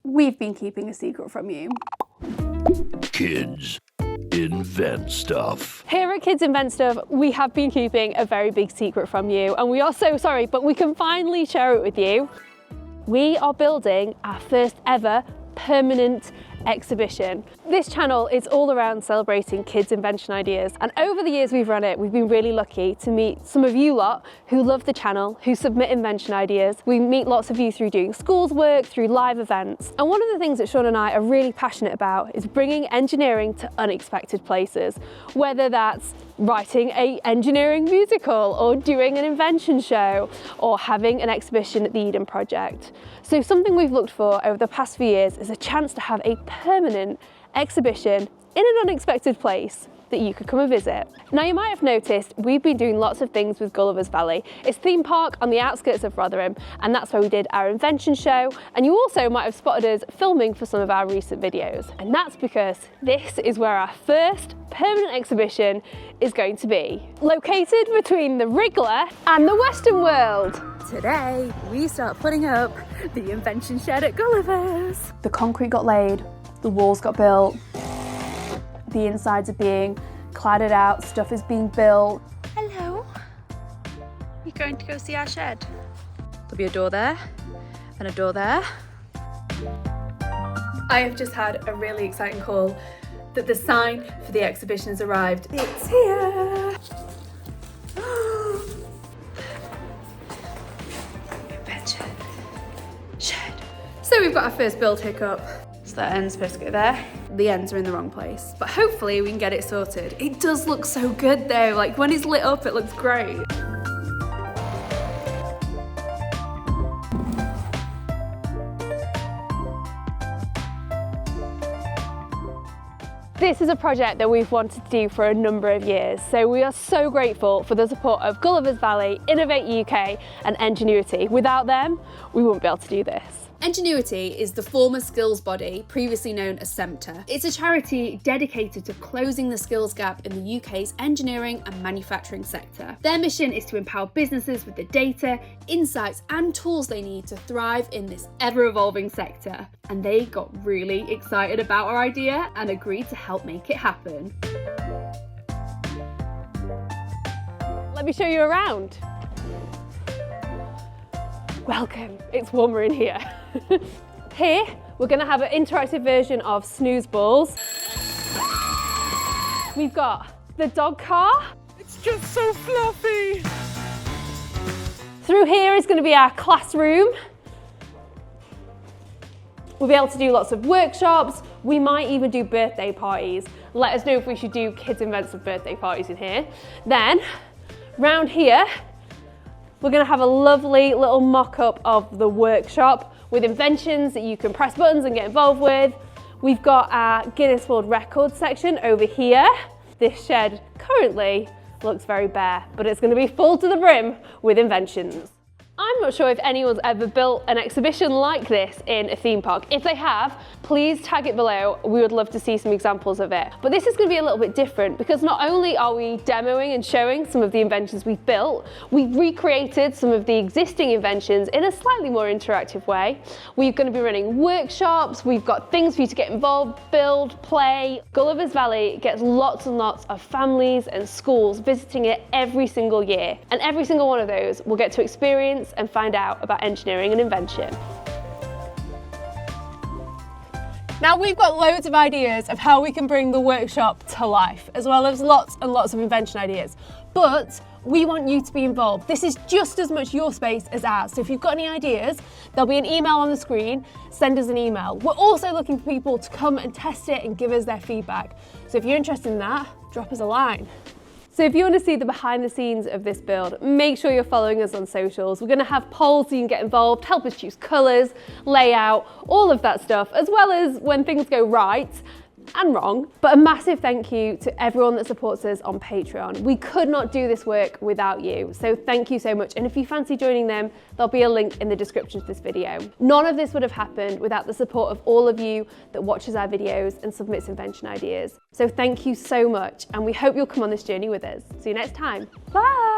we've been keeping a secret from you. Kids invent stuff. Here at Kids Invent Stuff, we have been keeping a very big secret from you, and we are so sorry, but we can finally share it with you. We are building our first ever permanent exhibition. This channel is all around celebrating kids' invention ideas, and over the years we've run it, we've been really lucky to meet some of you lot who love the channel, who submit invention ideas. We meet lots of you through doing schools work, through live events, and one of the things that Sean and I are really passionate about is bringing engineering to unexpected places, whether that's writing an engineering musical or doing an invention show or having an exhibition at the Eden Project. So something we've looked for over the past few years is a chance to have a permanent exhibition in an unexpected place that you could come and visit. Now you might have noticed we've been doing lots of things with Gulliver's Valley. It's a theme park on the outskirts of Rotherham, and that's where we did our invention show, and you also might have spotted us filming for some of our recent videos. And that's because this is where our first permanent exhibition is going to be, located between the Wriggler and the Western World. Today, we start putting up the invention shed at Gulliver's. The concrete got laid, the walls got built, the insides are being cladded out, stuff is being built. Hello. You're going to go see our shed? There'll be a door there and a door there. I have just had a really exciting call that the sign for the exhibition has arrived. It's here. Invention shed. So we've got our first build hiccup. So that end's supposed to go there. The ends are in the wrong place, but hopefully we can get it sorted. It does look so good though, like when it's lit up, it looks great. This is a project that we've wanted to do for a number of years, so we are so grateful for the support of Gulliver's Valley, Innovate UK and Engenuity. Without them, we wouldn't be able to do this. Engenuity is the former skills body, previously known as SEMTA. It's a charity dedicated to closing the skills gap in the UK's engineering and manufacturing sector. Their mission is to empower businesses with the data, insights and tools they need to thrive in this ever-evolving sector. And they got really excited about our idea and agreed to help make it happen. Let me show you around. Welcome, it's warmer in here. Here, we're going to have an interactive version of snooze balls. We've got the dog car. It's just so fluffy. Through here is going to be our classroom. We'll be able to do lots of workshops. We might even do birthday parties. Let us know if we should do kids invent some birthday parties in here. Then, round here, we're going to have a lovely little mock-up of the workshop with inventions that you can press buttons and get involved with. We've got our Guinness World Records section over here. This shed currently looks very bare, but it's going to be full to the brim with inventions. I'm not sure if anyone's ever built an exhibition like this in a theme park. If they have, please tag it below. We would love to see some examples of it. But this is going to be a little bit different because not only are we demoing and showing some of the inventions we've built, we've recreated some of the existing inventions in a slightly more interactive way. We're going to be running workshops, we've got things for you to get involved, build, play. Gulliver's Valley gets lots and lots of families and schools visiting it every single year. And every single one of those will get to experience and find out about engineering and invention. Now we've got loads of ideas of how we can bring the workshop to life, as well as lots and lots of invention ideas. But we want you to be involved. This is just as much your space as ours. So if you've got any ideas, there'll be an email on the screen, send us an email. We're also looking for people to come and test it and give us their feedback. So if you're interested in that, drop us a line. So if you want to see the behind the scenes of this build, make sure you're following us on socials. We're going to have polls so you can get involved, help us choose colours, layout, all of that stuff, as well as when things go right and wrong. But a massive thank you to everyone that supports us on Patreon. We could not do this work without you, so thank you so much. And if you fancy joining them, there'll be a link in the description to this video. None of this would have happened without the support of all of you that watches our videos and submits invention ideas. So thank you so much, and we hope you'll come on this journey with us. See you next time. Bye!